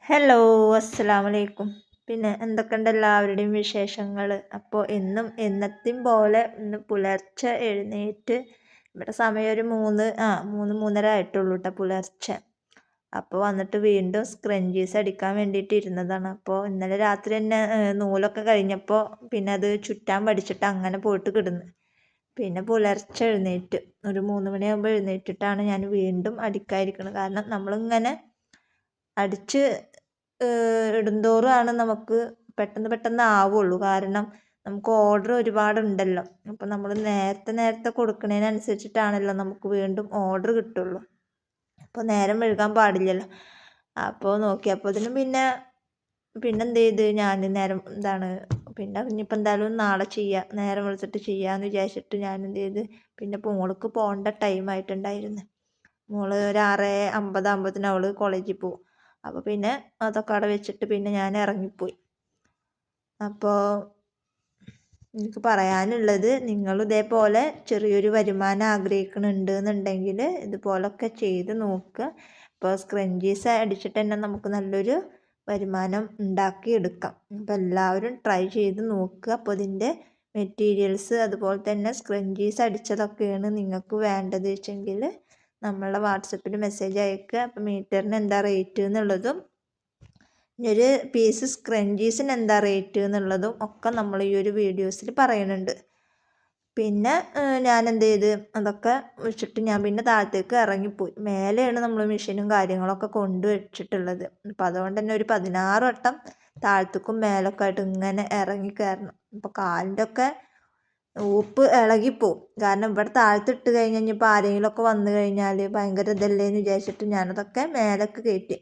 Hello, അസ്സലാമലൈക്കും. പിന്നെ എന്തൊക്കെയുണ്ട് എല്ലാവരുടെയും വിശേഷങ്ങൾ? അപ്പോൾ എന്നും എന്നത്തെയും പോലെ ഇന്ന് പുലർച്ചെ എഴുന്നേറ്റ് ഇവിടെ സമയം ഒരു 3:30 ആയിട്ടുള്ളൂ കേട്ടോ പുലർച്ചെ. അപ്പോൾ വന്നിട്ട് വീണ്ടും സ്ക്രഞ്ചീസ് അടിക്കാൻ വേണ്ടിയിട്ട് ഇരുന്നതാണ്. അപ്പോൾ ഇന്നലെ രാത്രി തന്നെ നൂലൊക്കെ കഴിഞ്ഞപ്പോൾ പിന്നെ അത് ചുറ്റാൻ പഠിച്ചിട്ട് അങ്ങനെ പോയിട്ട് കിടന്ന്. പിന്നെ പുലർച്ചെ എഴുന്നേറ്റ് ഒരു 3 മണിയാകുമ്പോൾ എഴുന്നേറ്റിട്ടാണ് ഞാൻ വീണ്ടും അടിക്കാതിരിക്കുന്നത്. കാരണം നമ്മളിങ്ങനെ അടിച്ച് ഇടുന്തോറുമാണ് നമുക്ക് പെട്ടെന്ന് പെട്ടെന്ന് ആവുള്ളൂ. കാരണം നമുക്ക് ഓർഡർ ഒരുപാടുണ്ടല്ലോ. അപ്പോൾ നമ്മൾ നേരത്തെ കൊടുക്കുന്നതിനനുസരിച്ചിട്ടാണല്ലോ നമുക്ക് വീണ്ടും ഓർഡർ കിട്ടുള്ളൂ. അപ്പോൾ നേരം വൈകാൻ പാടില്ലല്ലോ. അപ്പോൾ നോക്കിയപ്പോഴത്തേനും പിന്നെ എന്ത് ചെയ്ത് ഞാൻ പിന്നെ ഇനിയിപ്പോൾ എന്തായാലും നാളെ ചെയ്യാം, നേരം വെളുത്തിട്ട് ചെയ്യാമെന്ന് വിചാരിച്ചിട്ട് ഞാൻ എന്ത് ചെയ്ത് പിന്നെ മോൾക്ക് പോകേണ്ട ടൈം ആയിട്ടുണ്ടായിരുന്നു. മോള് ഒരു 6:50 ആകുമ്പോഴത്തേനും അവൾ കോളേജിൽ പോകും. അപ്പോൾ പിന്നെ അതൊക്കെ അവിടെ വെച്ചിട്ട് പിന്നെ ഞാൻ ഇറങ്ങിപ്പോയി. അപ്പോൾ എനിക്ക് പറയാനുള്ളത്, നിങ്ങൾ ഇതേപോലെ ചെറിയൊരു വരുമാനം ആഗ്രഹിക്കുന്നുണ്ട് എന്നുണ്ടെങ്കിൽ ഇതുപോലൊക്കെ ചെയ്ത് നോക്കുക. ഇപ്പോൾ സ്ക്രഞ്ചീസ് അടിച്ചിട്ട് തന്നെ നമുക്ക് നല്ലൊരു വരുമാനം ഉണ്ടാക്കിയെടുക്കാം. അപ്പോൾ എല്ലാവരും ട്രൈ ചെയ്ത് നോക്കുക. അപ്പോൾ ഇതിൻ്റെ മെറ്റീരിയൽസ് അതുപോലെ തന്നെ സ്ക്രഞ്ചീസ് അടിച്ചതൊക്കെയാണ് നിങ്ങൾക്ക് വേണ്ടത് വെച്ചെങ്കിൽ നമ്മളുടെ വാട്സപ്പിൽ മെസ്സേജ് അയക്കുക. അപ്പോൾ മീറ്ററിന് എന്താ റേറ്റ് എന്നുള്ളതും ഒരു പീസ് സ്ക്രഞ്ചീസിന് എന്താ റേറ്റ് എന്നുള്ളതും ഒക്കെ നമ്മൾ ഈ ഒരു വീഡിയോസിൽ പറയുന്നുണ്ട്. പിന്നെ ഞാൻ എന്ത് ചെയ്ത് അതൊക്കെ വെച്ചിട്ട് ഞാൻ പിന്നെ താഴത്തേക്ക് ഇറങ്ങിപ്പോയി. മേലെയാണ് നമ്മൾ മെഷീനും കാര്യങ്ങളൊക്കെ കൊണ്ടുവച്ചിട്ടുള്ളത്. അപ്പോൾ അതുകൊണ്ട് തന്നെ ഒരു 16 വട്ടം താഴത്തേക്കും മേലൊക്കെ ആയിട്ട് ഇങ്ങനെ ഇറങ്ങി കയറണം. അപ്പോൾ കാലിൻ്റെ ഒക്കെ ഊപ്പ് ഇളകിപ്പോവും. കാരണം ഇവിടെ താഴത്തിട്ട് കഴിഞ്ഞാൽ ഇപ്പോൾ ആരെങ്കിലുമൊക്കെ വന്നു കഴിഞ്ഞാൽ ഭയങ്കര ഇതല്ലേ എന്ന് വിചാരിച്ചിട്ട് ഞാനതൊക്കെ മേലേക്ക് കയറ്റി.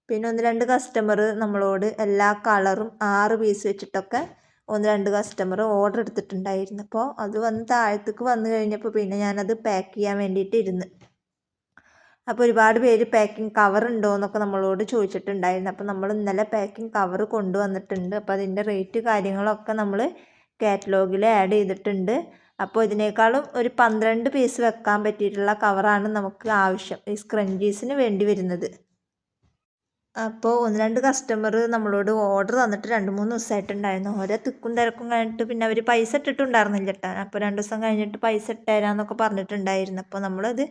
പിന്നെ 1-2 കസ്റ്റമർ നമ്മളോട് എല്ലാ കളറും 6 പീസ് വെച്ചിട്ടൊക്കെ 1-2 കസ്റ്റമർ ഓർഡർ എടുത്തിട്ടുണ്ടായിരുന്നു. അപ്പോൾ അത് താഴത്തേക്ക് വന്നു കഴിഞ്ഞപ്പോൾ പിന്നെ ഞാനത് പാക്ക് ചെയ്യാൻ വേണ്ടിയിട്ട് ഇരുന്ന്. അപ്പോൾ ഒരുപാട് പേര് പാക്കിംഗ് കവർ ഉണ്ടോ എന്നൊക്കെ നമ്മളോട് ചോദിച്ചിട്ടുണ്ടായിരുന്നു. അപ്പോൾ നമ്മൾ ഇന്നലെ പാക്കിംഗ് കവർ കൊണ്ടുവന്നിട്ടുണ്ട്. അപ്പോൾ അതിൻ്റെ റേറ്റ് കാര്യങ്ങളൊക്കെ നമ്മൾ കാറ്റലോഗിൽ ആഡ് ചെയ്തിട്ടുണ്ട്. അപ്പോൾ ഇതിനേക്കാളും ഒരു 12 പീസ് വെക്കാൻ പറ്റിയിട്ടുള്ള കവറാണ് നമുക്ക് ആവശ്യം ഈ സ്ക്രഞ്ചീസിന് വേണ്ടി വരുന്നത്. അപ്പോൾ 1-2 കസ്റ്റമർ നമ്മളോട് ഓർഡർ തന്നിട്ട് 2-3 ദിവസമായിട്ടുണ്ടായിരുന്നു. ഓരോ തിക്കും തിരക്കും കഴിഞ്ഞിട്ട് പിന്നെ അവർ പൈസ ഇട്ടിട്ടുണ്ടായിരുന്നില്ല കേട്ടോ. അപ്പോൾ 2 ദിവസം കഴിഞ്ഞിട്ട് പൈസ ഇട്ടുതരാമെന്നൊക്കെ പറഞ്ഞിട്ടുണ്ടായിരുന്നു. അപ്പോൾ നമ്മളത്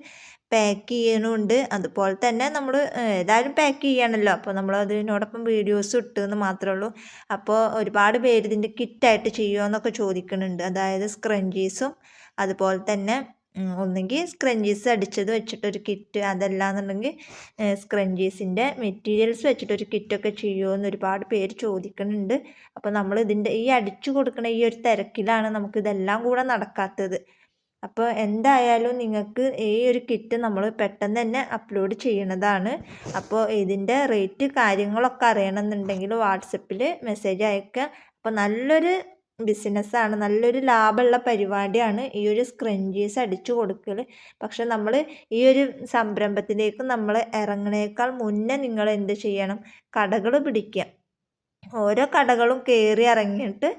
പാക്ക് ചെയ്യണമുണ്ട്. അതുപോലെ തന്നെ നമ്മൾ ഏതായാലും പാക്ക് ചെയ്യണമല്ലോ. അപ്പോൾ നമ്മൾ അതിനോടൊപ്പം വീഡിയോസ് ഇട്ടെന്ന് മാത്രമേ ഉള്ളൂ. അപ്പോൾ ഒരുപാട് പേര് ഇതിൻ്റെ കിറ്റായിട്ട് ചെയ്യുമോ എന്നൊക്കെ ചോദിക്കുന്നുണ്ട്. അതായത് സ്ക്രഞ്ചീസും അതുപോലെ തന്നെ ഒന്നെങ്കിൽ സ്ക്രഞ്ചീസ് അടിച്ചത് വെച്ചിട്ടൊരു കിറ്റ്, അതല്ലാന്നുണ്ടെങ്കിൽ സ്ക്രഞ്ചീസിൻ്റെ മെറ്റീരിയൽസ് വെച്ചിട്ടൊരു കിറ്റൊക്കെ ചെയ്യുമോ എന്ന് ഒരുപാട് പേര് ചോദിക്കുന്നുണ്ട്. അപ്പോൾ നമ്മൾ ഇതിൻ്റെ ഈ അടിച്ചു കൊടുക്കുന്ന ഈ ഒരു തിരക്കിലാണ് നമുക്കിതെല്ലാം കൂടെ നടക്കാത്തത്. അപ്പോൾ എന്തായാലും നിങ്ങൾക്ക് ഈ ഒരു കിറ്റ് നമ്മൾ പെട്ടെന്ന് തന്നെ അപ്ലോഡ് ചെയ്യണതാണ്. അപ്പോൾ ഇതിൻ്റെ റേറ്റ് കാര്യങ്ങളൊക്കെ അറിയണമെന്നുണ്ടെങ്കിൽ വാട്സപ്പിൽ മെസ്സേജ് അയക്കുക. അപ്പോൾ നല്ലൊരു ബിസിനസ്സാണ്, നല്ലൊരു ലാഭമുള്ള പരിപാടിയാണ് ഈ ഒരു സ്ക്രഞ്ചീസ് അടിച്ചു കൊടുക്കൽ. പക്ഷെ നമ്മൾ ഈ ഒരു സംരംഭത്തിലേക്ക് നമ്മൾ ഇറങ്ങണേക്കാൾ മുന്നേ നിങ്ങൾ എന്ത് ചെയ്യണം, കടകൾ പിടിക്കുക. ഓരോ കടകളും കയറി ഇറങ്ങിയിട്ട്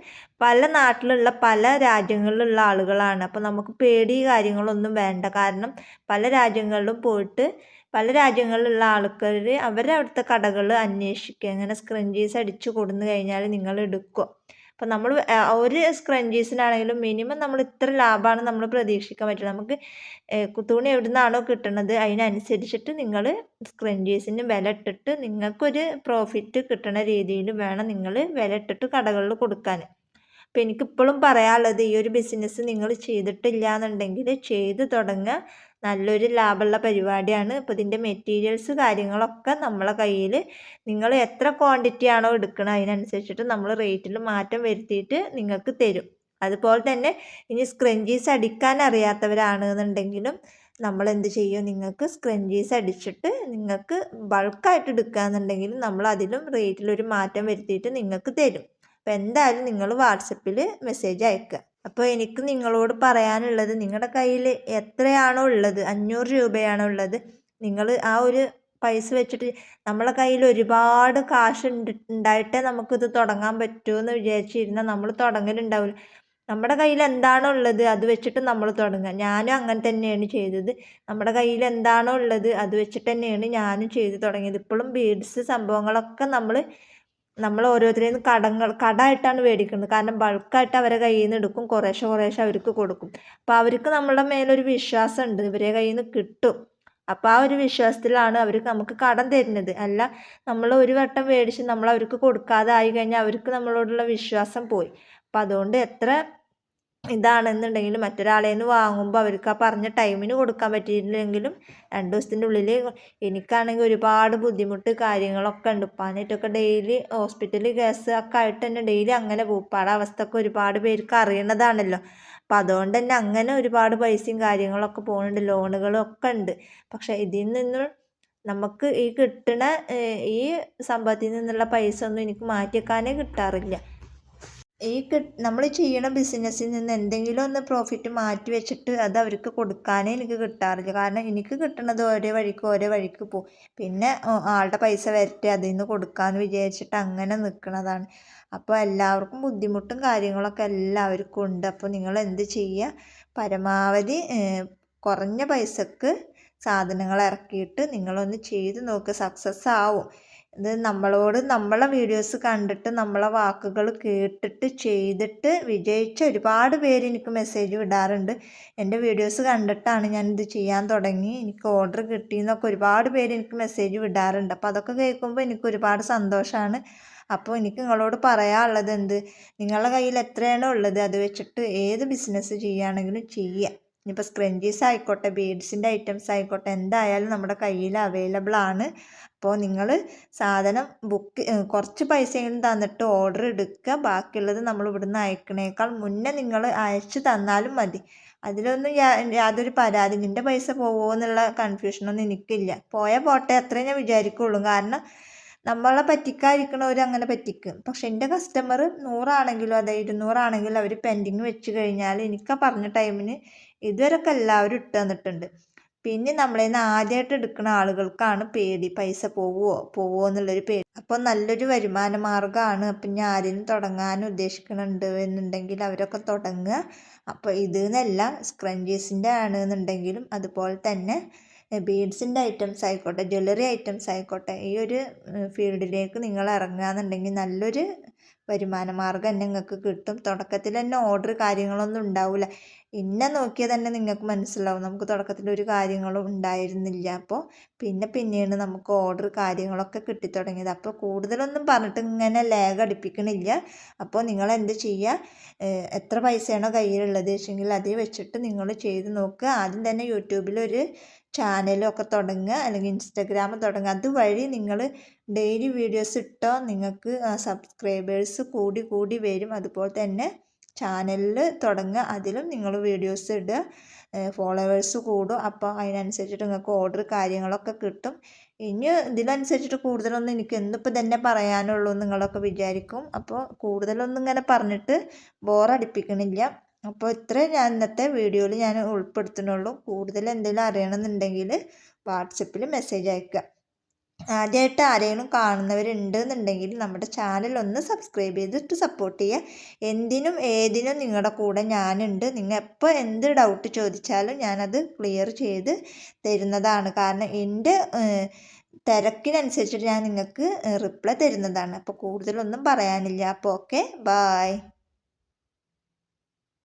പല നാട്ടിലുള്ള പല രാജ്യങ്ങളിലുള്ള ആളുകളാണ്. അപ്പോൾ നമുക്ക് പേടി കാര്യങ്ങളൊന്നും വേണ്ട. കാരണം പല രാജ്യങ്ങളിലും പോയിട്ട് പല രാജ്യങ്ങളിലുള്ള ആൾക്കാർ അവരുടെ അവിടുത്തെ കടകൾ അന്വേഷിക്കുക. അങ്ങനെ സ്ക്രഞ്ചീസ് അടിച്ചു കൊടുന്നു കഴിഞ്ഞാൽ നിങ്ങൾ എടുക്കുക. അപ്പോൾ നമ്മൾ ഒരു സ്ക്രഞ്ചീസിനാണെങ്കിലും മിനിമം നമ്മൾ ഇത്ര ലാഭമാണ് നമ്മൾ പ്രതീക്ഷിക്കാൻ പറ്റും. നമുക്ക് തുണി എവിടെ നിന്നാണോ കിട്ടുന്നത് അതിനനുസരിച്ചിട്ട് നിങ്ങൾ സ്ക്രഞ്ചീസിന് വില ഇട്ടിട്ട് നിങ്ങൾക്കൊരു പ്രോഫിറ്റ് കിട്ടുന്ന രീതിയിൽ വേണം നിങ്ങൾ വില ഇട്ടിട്ട് കടകളിൽ കൊടുക്കാൻ. അപ്പോൾ എനിക്കിപ്പോഴും പറയാനുള്ളത്, ഈ ഒരു ബിസിനസ് നിങ്ങൾ ചെയ്തിട്ടില്ല എന്നുണ്ടെങ്കിൽ ചെയ്ത് തുടങ്ങുക. നല്ലൊരു ലാഭമുള്ള പരിപാടിയാണ്. ഇപ്പോൾ ഇതിൻ്റെ മെറ്റീരിയൽസ് കാര്യങ്ങളൊക്കെ നമ്മളെ കയ്യിൽ, നിങ്ങൾ എത്ര ക്വാണ്ടിറ്റി ആണോ എടുക്കുന്നത് അതിനനുസരിച്ചിട്ട് നമ്മൾ റേറ്റിൽ മാറ്റം വരുത്തിയിട്ട് നിങ്ങൾക്ക് തരും. അതുപോലെ തന്നെ ഇനി സ്ക്രഞ്ചീസ് അടിക്കാൻ അറിയാത്തവരാണെന്നുണ്ടെങ്കിലും നമ്മൾ എന്ത് ചെയ്യും, നിങ്ങൾക്ക് സ്ക്രഞ്ചീസ് അടിച്ചിട്ട് നിങ്ങൾക്ക് ബൾക്കായിട്ട് എടുക്കുകയെന്നുണ്ടെങ്കിൽ നമ്മൾ അതിലും റേറ്റിലൊരു മാറ്റം വരുത്തിയിട്ട് നിങ്ങൾക്ക് തരും. അപ്പോൾ എന്തായാലും നിങ്ങൾ വാട്സപ്പിൽ മെസ്സേജ് അയക്കുക. അപ്പോൾ എനിക്ക് നിങ്ങളോട് പറയാനുള്ളത്, നിങ്ങളുടെ കയ്യിൽ എത്രയാണോ ഉള്ളത്, 500 രൂപയാണോ ഉള്ളത്, നിങ്ങൾ ആ ഒരു പൈസ വെച്ചിട്ട്, നമ്മളെ കയ്യിൽ ഒരുപാട് കാശ് ഉണ്ടായിട്ടേ നമുക്കിത് തുടങ്ങാൻ പറ്റുമെന്ന് വിചാരിച്ചിരുന്നാൽ നമ്മൾ തുടങ്ങലുണ്ടാവില്ല. നമ്മുടെ കയ്യിൽ എന്താണോ ഉള്ളത് അത് വെച്ചിട്ട് നമ്മൾ തുടങ്ങുക. ഞാനും അങ്ങനെ തന്നെയാണ് ചെയ്തത്. നമ്മുടെ കയ്യിൽ എന്താണോ ഉള്ളത് അത് വെച്ചിട്ട് തന്നെയാണ് ഞാനും ചെയ്ത് തുടങ്ങിയത്. ഇപ്പോഴും ബീഡ്സ് സംഭവങ്ങളൊക്കെ നമ്മൾ ഓരോരുത്തരിൽ നിന്ന് കടമായിട്ടാണ് മേടിക്കുന്നത്. കാരണം ബൾക്കായിട്ട് അവരെ കയ്യിൽ നിന്ന് എടുക്കും, കുറേശ്ശെ കുറേശ്ശെ അവർക്ക് കൊടുക്കും. അപ്പോൾ അവർക്ക് നമ്മളുടെ മേലൊരു വിശ്വാസമുണ്ട്, ഇവരെ കയ്യിൽ നിന്ന് കിട്ടും. അപ്പോൾ ആ ഒരു വിശ്വാസത്തിലാണ് അവർ നമുക്ക് കടം തരുന്നത്. അല്ല നമ്മൾ ഒരു വട്ടം മേടിച്ച് നമ്മൾ അവർക്ക് കൊടുക്കാതെ ആയി കഴിഞ്ഞാൽ അവർക്ക് നമ്മളോടുള്ള വിശ്വാസം പോയി. അപ്പം അതുകൊണ്ട് എത്ര ഇതാണെന്നുണ്ടെങ്കിലും മറ്റൊരാളെ നിന്ന് വാങ്ങുമ്പോൾ അവർക്ക് ആ പറഞ്ഞ ടൈമിന് കൊടുക്കാൻ പറ്റിയില്ലെങ്കിലും 2 ദിവസത്തിൻ്റെ ഉള്ളിൽ, എനിക്കാണെങ്കിൽ ഒരുപാട് ബുദ്ധിമുട്ട് കാര്യങ്ങളൊക്കെ ഉണ്ട്. ഉപ്പാനായിട്ടൊക്കെ ഡെയിലി ഹോസ്പിറ്റൽ കേസ് ഒക്കെ ആയിട്ട് തന്നെ ഡെയിലി അങ്ങനെ പോകും. ഉപ്പാടെ അവസ്ഥ ഒക്കെ ഒരുപാട് പേർക്ക് അറിയണതാണല്ലോ. അപ്പം അതുകൊണ്ട് തന്നെ അങ്ങനെ ഒരുപാട് പൈസയും കാര്യങ്ങളൊക്കെ പോകുന്നുണ്ട്, ലോണുകളും ഒക്കെ ഉണ്ട്. പക്ഷെ ഇതിൽ നിന്ന് നമുക്ക് ഈ കിട്ടണ ഈ സമ്പത്തിൽ നിന്നുള്ള പൈസ ഒന്നും എനിക്ക് മാറ്റിവെക്കാനേ കിട്ടാറില്ല. നമ്മൾ ചെയ്യണ ബിസിനസ്സിൽ നിന്ന് എന്തെങ്കിലും ഒന്ന് പ്രോഫിറ്റ് മാറ്റി വെച്ചിട്ട് അത് അവർക്ക് കൊടുക്കാനേ എനിക്ക് കിട്ടാറില്ല. കാരണം എനിക്ക് കിട്ടുന്നത് ഓരോ വഴിക്ക് പോകും. പിന്നെ ആളുടെ പൈസ വരട്ടെ അതിൽ നിന്ന് കൊടുക്കാമെന്ന് വിചാരിച്ചിട്ട് അങ്ങനെ നിൽക്കുന്നതാണ്. അപ്പോൾ എല്ലാവർക്കും ബുദ്ധിമുട്ടും കാര്യങ്ങളൊക്കെ എല്ലാവർക്കും ഉണ്ട്. അപ്പോൾ നിങ്ങൾ എന്ത് ചെയ്യുക, പരമാവധി കുറഞ്ഞ പൈസക്ക് സാധനങ്ങൾ ഇറക്കിയിട്ട് നിങ്ങളൊന്ന് ചെയ്ത് നോക്കുക, സക്സസ് ആവും. ഇത് നമ്മളെ വീഡിയോസ് കണ്ടിട്ട് നമ്മളെ വാക്കുകൾ കേട്ടിട്ട് ചെയ്തിട്ട് വിജയിച്ച ഒരുപാട് പേര് എനിക്ക് മെസ്സേജ് വിടാറുണ്ട്. എൻ്റെ വീഡിയോസ് കണ്ടിട്ടാണ് ഞാനിത് ചെയ്യാൻ തുടങ്ങി, എനിക്ക് ഓർഡർ കിട്ടിയെന്നൊക്കെ ഒരുപാട് പേര് എനിക്ക് മെസ്സേജ് വിടാറുണ്ട്. അപ്പോൾ അതൊക്കെ കേൾക്കുമ്പോൾ എനിക്ക് ഒരുപാട് സന്തോഷമാണ്. അപ്പോൾ എനിക്ക് നിങ്ങളോട് പറയാനുള്ളത് നിങ്ങളുടെ കയ്യിൽ എത്രയാണോ ഉള്ളത് അത് വെച്ചിട്ട് ഏത് ബിസിനസ് ചെയ്യുകയാണെങ്കിലും ചെയ്യുക. ഇനിയിപ്പോൾ സ്ക്രഞ്ചീസ് ആയിക്കോട്ടെ, ബീഡ്സിൻ്റെ ഐറ്റംസ് ആയിക്കോട്ടെ, എന്തായാലും നമ്മുടെ കയ്യിൽ അവൈലബിൾ ആണ്. അപ്പോൾ നിങ്ങൾ സാധനം കുറച്ച് പൈസയെങ്കിലും തന്നിട്ട് ഓർഡർ എടുക്കുക. ബാക്കിയുള്ളത് നമ്മൾ ഇവിടുന്ന് അയക്കണേക്കാൾ മുന്നേ നിങ്ങൾ അയച്ചു തന്നാലും മതി. അതിലൊന്നും യാതൊരു പരാതി, നിൻ്റെ പൈസ പോവുമോ എന്നുള്ള കൺഫ്യൂഷനൊന്നും എനിക്കില്ല. പോയാൽ പോട്ടെ അത്രേ ഞാൻ വിചാരിക്കുള്ളൂ. കാരണം നമ്മളെ പറ്റിക്കാതിരിക്കണവർ അങ്ങനെ പറ്റിക്കും. പക്ഷെ എൻ്റെ കസ്റ്റമർ 100 ആണെങ്കിലും അതെ 200 ആണെങ്കിലും അവർ പെൻഡിങ് വെച്ച് കഴിഞ്ഞാൽ എനിക്ക് ആ പറഞ്ഞ ടൈമിന് ഇതുവരെയൊക്കെ എല്ലാവരും ഇട്ട് തന്നിട്ടുണ്ട്. പിന്നെ നമ്മളിൽ നിന്ന് ആദ്യമായിട്ട് എടുക്കുന്ന ആളുകൾക്കാണ് പേടി, പൈസ പോവുമോ എന്നുള്ളൊരു പേടി. അപ്പോൾ നല്ലൊരു വരുമാന മാർഗ്ഗമാണ്. അപ്പം ഞാൻ ആരെയും തുടങ്ങാൻ ഉദ്ദേശിക്കുന്നുണ്ട് എന്നുണ്ടെങ്കിൽ അവരൊക്കെ തുടങ്ങുക. അപ്പോൾ ഇതെന്നല്ല, സ്ക്രഞ്ചീസിൻ്റെ ആണെന്നുണ്ടെങ്കിലും അതുപോലെ തന്നെ ബീഡ്സിൻ്റെ ഐറ്റംസ് ആയിക്കോട്ടെ, ജ്വല്ലറി ഐറ്റംസ് ആയിക്കോട്ടെ, ഈ ഒരു ഫീൽഡിലേക്ക് നിങ്ങൾ ഇറങ്ങുകയെന്നുണ്ടെങ്കിൽ നല്ലൊരു വരുമാന മാർഗ്ഗം തന്നെ നിങ്ങൾക്ക് കിട്ടും. തുടക്കത്തിൽ തന്നെ ഓർഡർ കാര്യങ്ങളൊന്നും ഉണ്ടാവില്ല. എന്നെ നോക്കിയാൽ തന്നെ നിങ്ങൾക്ക് മനസ്സിലാവും, നമുക്ക് തുടക്കത്തിൽ ഒരു കാര്യങ്ങളും ഉണ്ടായിരുന്നില്ല. അപ്പോൾ പിന്നെയാണ് നമുക്ക് ഓർഡർ കാര്യങ്ങളൊക്കെ കിട്ടിത്തുടങ്ങിയത്. അപ്പോൾ കൂടുതലൊന്നും പറഞ്ഞിട്ട് ഇങ്ങനെ ലാഗ് അടിപ്പിക്കണില്ല. അപ്പോൾ നിങ്ങൾ എന്ത് ചെയ്യുക, എത്ര പൈസയാണോ കയ്യിലുള്ളത് വെച്ചെങ്കിൽ അത് വെച്ചിട്ട് നിങ്ങൾ ചെയ്ത് നോക്കുക. ആദ്യം തന്നെ യൂട്യൂബിലൊരു ചാനലൊക്കെ തുടങ്ങുക, അല്ലെങ്കിൽ ഇൻസ്റ്റഗ്രാം തുടങ്ങുക. അതുവഴി നിങ്ങൾ ഡെയിലി വീഡിയോസ് ഇട്ടാൽ നിങ്ങൾക്ക് സബ്സ്ക്രൈബേഴ്സ് കൂടി വരും. അതുപോലെ തന്നെ ചാനലിൽ തുടങ്ങുക, അതിലും നിങ്ങൾ വീഡിയോസ് ഇടുക, ഫോളോവേഴ്സ് കൂടും. അപ്പോൾ അതിനനുസരിച്ചിട്ട് നിങ്ങൾക്ക് ഓർഡർ കാര്യങ്ങളൊക്കെ കിട്ടും. ഇനി ഇതിനനുസരിച്ചിട്ട് കൂടുതലൊന്നും എനിക്ക് എന്നിപ്പോൾ തന്നെ പറയാനുള്ളൂ നിങ്ങളൊക്കെ വിചാരിക്കും. അപ്പോൾ കൂടുതലൊന്നും ഇങ്ങനെ പറഞ്ഞിട്ട് ബോറടിപ്പിക്കണില്ല. അപ്പോൾ ഇത്രേ ഞാൻ ഇന്നത്തെ വീഡിയോയിൽ ഞാൻ ഉൾപ്പെടുത്തുന്നുള്ളൂ. കൂടുതൽ എന്തെങ്കിലും അറിയണമെന്നുണ്ടെങ്കിൽ വാട്സപ്പിൽ മെസ്സേജ് അയക്കുക. ആദ്യമായിട്ട് ആരെങ്കിലും കാണുന്നവരുണ്ട് എന്നുണ്ടെങ്കിൽ നമ്മുടെ ചാനൽ ഒന്ന് സബ്സ്ക്രൈബ് ചെയ്തിട്ട് സപ്പോർട്ട് ചെയ്യുക. എന്തിനും ഏതിനും നിങ്ങളുടെ കൂടെ ഞാനുണ്ട്. നിങ്ങൾ എപ്പോൾ എന്ത് ഡൗട്ട് ചോദിച്ചാലും ഞാനത് ക്ലിയർ ചെയ്ത് തരുന്നതാണ്. കാരണം എൻ്റെ തിരക്കിനനുസരിച്ചിട്ട് ഞാൻ നിങ്ങൾക്ക് റിപ്ലൈ തരുന്നതാണ്. അപ്പോൾ കൂടുതലൊന്നും പറയാനില്ല. അപ്പോൾ ഓക്കെ, ബായ്.